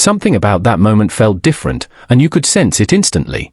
Something about that moment felt different, and you could sense it instantly.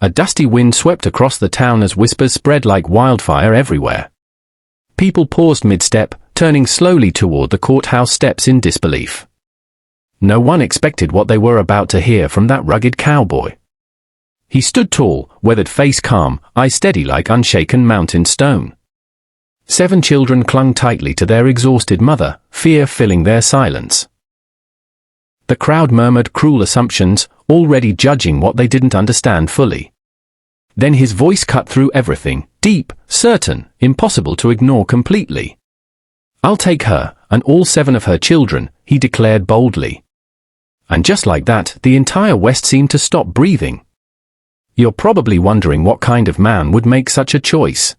A dusty wind swept across the town as whispers spread like wildfire everywhere. People paused mid-step, turning slowly toward the courthouse steps in disbelief. No one expected what they were about to hear from that rugged cowboy. He stood tall, weathered face calm, eyes steady like unshaken mountain stone. 7 children clung tightly to their exhausted mother, fear filling their silence. The crowd murmured cruel assumptions, already judging what they didn't understand fully. Then his voice cut through everything, deep, certain, impossible to ignore completely. "I'll take her, and all 7 of her children," he declared boldly. And just like that, the entire West seemed to stop breathing. You're probably wondering what kind of man would make such a choice.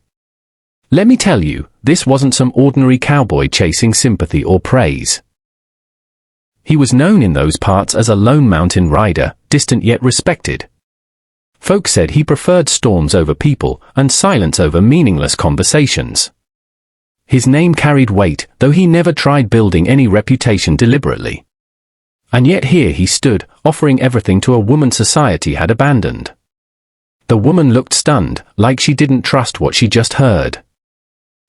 Let me tell you, this wasn't some ordinary cowboy chasing sympathy or praise. He was known in those parts as a lone mountain rider, distant yet respected. Folks said he preferred storms over people and silence over meaningless conversations. His name carried weight, though he never tried building any reputation deliberately. And yet here he stood, offering everything to a woman society had abandoned. The woman looked stunned, like she didn't trust what she just heard.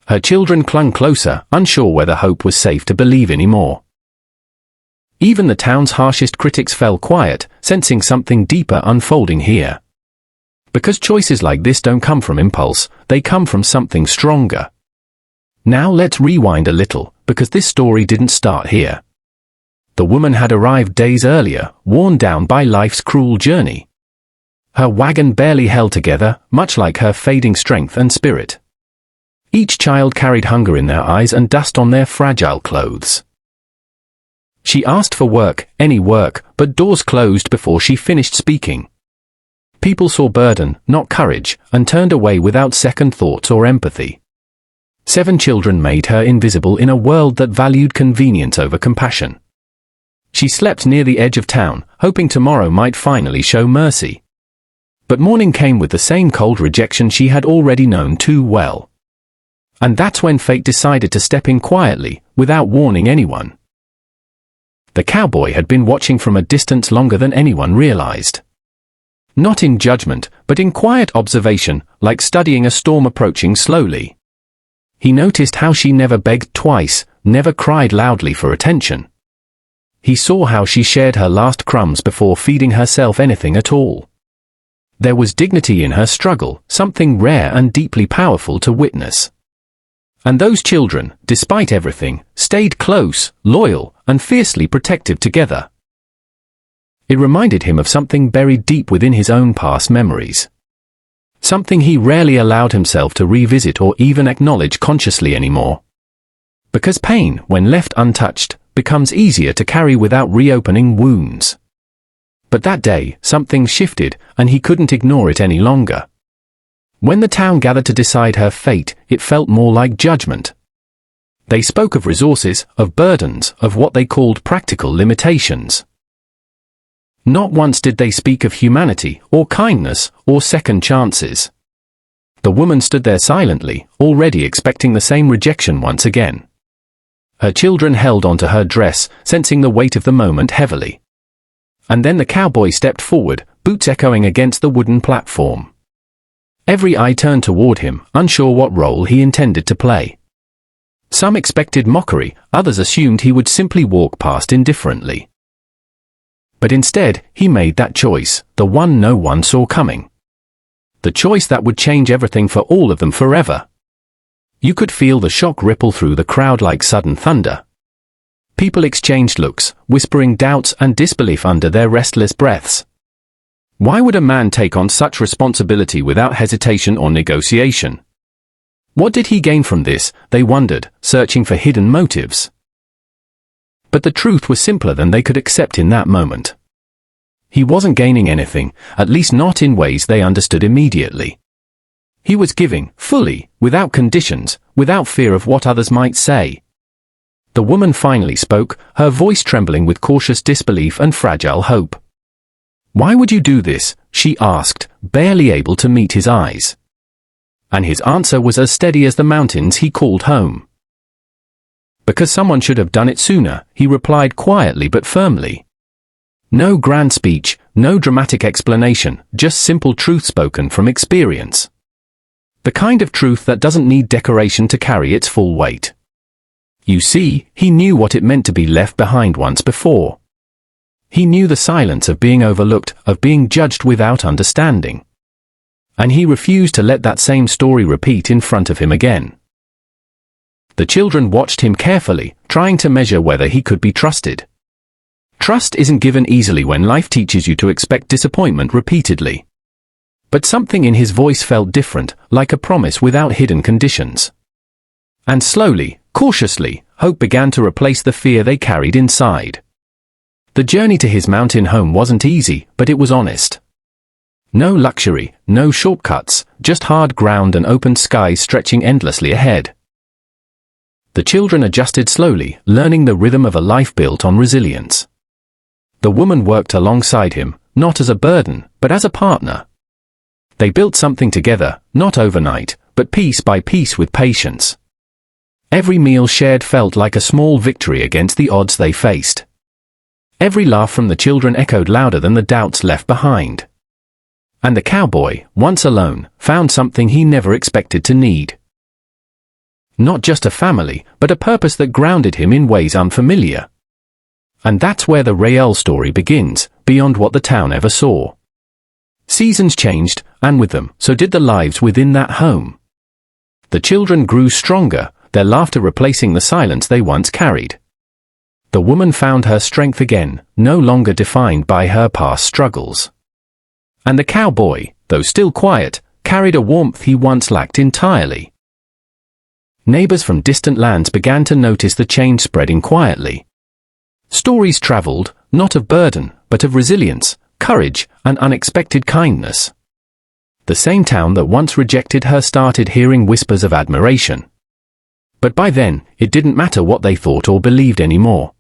Her children clung closer, unsure whether hope was safe to believe anymore. Even the town's harshest critics fell quiet, sensing something deeper unfolding here. Because choices like this don't come from impulse, they come from something stronger. Now let's rewind a little, because this story didn't start here. The woman had arrived days earlier, worn down by life's cruel journey. Her wagon barely held together, much like her fading strength and spirit. Each child carried hunger in their eyes and dust on their fragile clothes. She asked for work, any work, but doors closed before she finished speaking. People saw burden, not courage, and turned away without second thoughts or empathy. 7 children made her invisible in a world that valued convenience over compassion. She slept near the edge of town, hoping tomorrow might finally show mercy. But morning came with the same cold rejection she had already known too well. And that's when fate decided to step in quietly, without warning anyone. The cowboy had been watching from a distance longer than anyone realized. Not in judgment, but in quiet observation, like studying a storm approaching slowly. He noticed how she never begged twice, never cried loudly for attention. He saw how she shared her last crumbs before feeding herself anything at all. There was dignity in her struggle, something rare and deeply powerful to witness. And those children, despite everything, stayed close, loyal, and fiercely protective together. It reminded him of something buried deep within his own past memories. Something he rarely allowed himself to revisit or even acknowledge consciously anymore. Because pain, when left untouched, becomes easier to carry without reopening wounds. But that day, something shifted, and he couldn't ignore it any longer. When the town gathered to decide her fate, it felt more like judgment. They spoke of resources, of burdens, of what they called practical limitations. Not once did they speak of humanity, or kindness, or second chances. The woman stood there silently, already expecting the same rejection once again. Her children held onto her dress, sensing the weight of the moment heavily. And then the cowboy stepped forward, boots echoing against the wooden platform. Every eye turned toward him, unsure what role he intended to play. Some expected mockery, others assumed he would simply walk past indifferently. But instead, he made that choice, the one no one saw coming. The choice that would change everything for all of them forever. You could feel the shock ripple through the crowd like sudden thunder. People exchanged looks, whispering doubts and disbelief under their restless breaths. Why would a man take on such responsibility without hesitation or negotiation? What did he gain from this, they wondered, searching for hidden motives. But the truth was simpler than they could accept in that moment. He wasn't gaining anything, at least not in ways they understood immediately. He was giving, fully, without conditions, without fear of what others might say. The woman finally spoke, her voice trembling with cautious disbelief and fragile hope. "Why would you do this?" she asked, barely able to meet his eyes. And his answer was as steady as the mountains he called home. "Because someone should have done it sooner," he replied quietly but firmly. No grand speech, no dramatic explanation, just simple truth spoken from experience. The kind of truth that doesn't need decoration to carry its full weight. You see, he knew what it meant to be left behind once before. He knew the silence of being overlooked, of being judged without understanding. And he refused to let that same story repeat in front of him again. The children watched him carefully, trying to measure whether he could be trusted. Trust isn't given easily when life teaches you to expect disappointment repeatedly. But something in his voice felt different, like a promise without hidden conditions. And slowly, cautiously, hope began to replace the fear they carried inside. The journey to his mountain home wasn't easy, but it was honest. No luxury, no shortcuts, just hard ground and open skies stretching endlessly ahead. The children adjusted slowly, learning the rhythm of a life built on resilience. The woman worked alongside him, not as a burden, but as a partner. They built something together, not overnight, but piece by piece with patience. Every meal shared felt like a small victory against the odds they faced. Every laugh from the children echoed louder than the doubts left behind. And the cowboy, once alone, found something he never expected to need. Not just a family, but a purpose that grounded him in ways unfamiliar. And that's where the Rael story begins, beyond what the town ever saw. Seasons changed, and with them, so did the lives within that home. The children grew stronger, their laughter replacing the silence they once carried. The woman found her strength again, no longer defined by her past struggles. And the cowboy, though still quiet, carried a warmth he once lacked entirely. Neighbors from distant lands began to notice the change spreading quietly. Stories traveled, not of burden, but of resilience, courage, and unexpected kindness. The same town that once rejected her started hearing whispers of admiration. But by then, it didn't matter what they thought or believed anymore.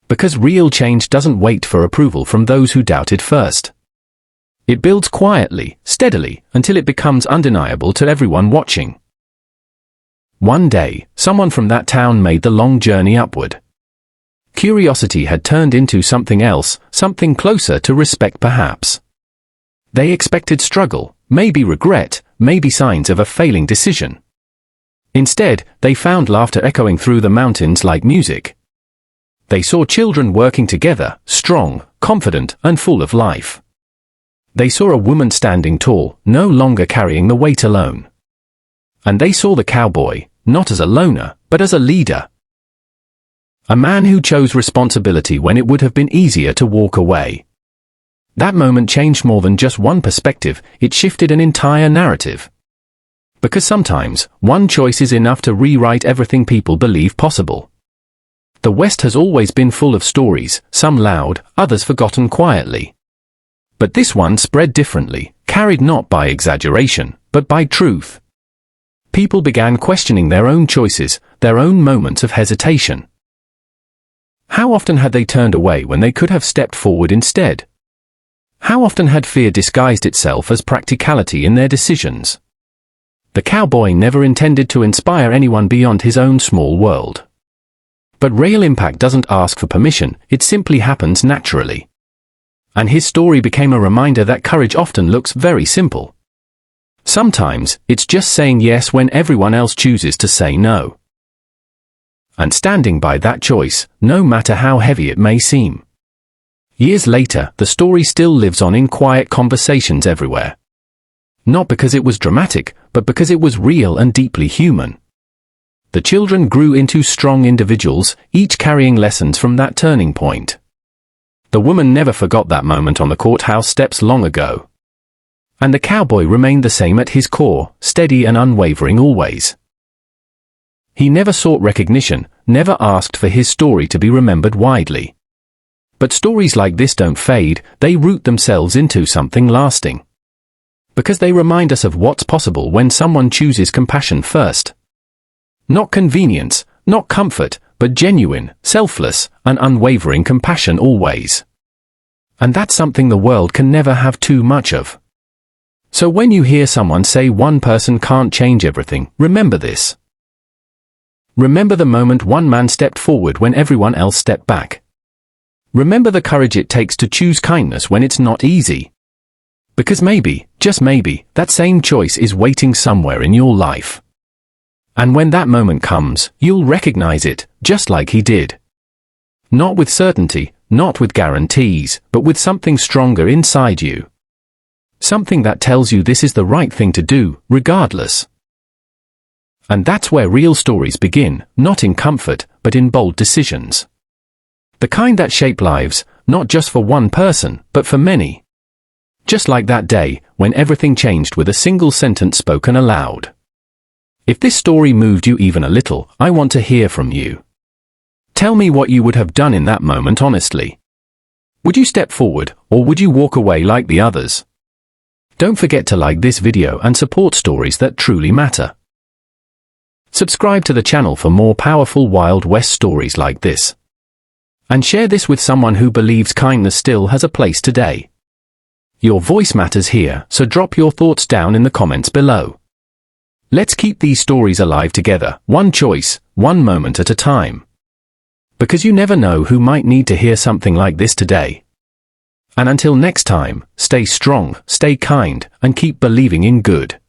Because real change doesn't wait for approval from those who doubted first. It builds quietly, steadily, until it becomes undeniable to everyone watching. One day, someone from that town made the long journey upward. Curiosity had turned into something else, something closer to respect perhaps. They expected struggle, maybe regret, maybe signs of a failing decision. Instead, they found laughter echoing through the mountains like music. They saw children working together, strong, confident, and full of life. They saw a woman standing tall, no longer carrying the weight alone. And they saw the cowboy, not as a loner, but as a leader. A man who chose responsibility when it would have been easier to walk away. That moment changed more than just one perspective, it shifted an entire narrative. Because sometimes, one choice is enough to rewrite everything people believe possible. The West has always been full of stories, some loud, others forgotten quietly. But this one spread differently, carried not by exaggeration, but by truth. People began questioning their own choices, their own moments of hesitation. How often had they turned away when they could have stepped forward instead? How often had fear disguised itself as practicality in their decisions? The cowboy never intended to inspire anyone beyond his own small world. But real impact doesn't ask for permission, it simply happens naturally. And his story became a reminder that courage often looks very simple. Sometimes, it's just saying yes when everyone else chooses to say no. And standing by that choice, no matter how heavy it may seem. Years later, the story still lives on in quiet conversations everywhere. Not because it was dramatic, but because it was real and deeply human. The children grew into strong individuals, each carrying lessons from that turning point. The woman never forgot that moment on the courthouse steps long ago. And the cowboy remained the same at his core, steady and unwavering always. He never sought recognition, never asked for his story to be remembered widely. But stories like this don't fade, they root themselves into something lasting. Because they remind us of what's possible when someone chooses compassion first. Not convenience, not comfort, but genuine, selfless, and unwavering compassion always. And that's something the world can never have too much of. So when you hear someone say one person can't change everything, remember this. Remember the moment one man stepped forward when everyone else stepped back. Remember the courage it takes to choose kindness when it's not easy. Because maybe, just maybe, that same choice is waiting somewhere in your life. And when that moment comes, you'll recognize it, just like he did. Not with certainty, not with guarantees, but with something stronger inside you. Something that tells you this is the right thing to do, regardless. And that's where real stories begin, not in comfort, but in bold decisions. The kind that shape lives, not just for one person, but for many. Just like that day, when everything changed with a single sentence spoken aloud. If this story moved you even a little, I want to hear from you. Tell me what you would have done in that moment honestly. Would you step forward, or would you walk away like the others? Don't forget to like this video and support stories that truly matter. Subscribe to the channel for more powerful Wild West stories like this. And share this with someone who believes kindness still has a place today. Your voice matters here, so drop your thoughts down in the comments below. Let's keep these stories alive together, one choice, one moment at a time. Because you never know who might need to hear something like this today. And until next time, stay strong, stay kind, and keep believing in good.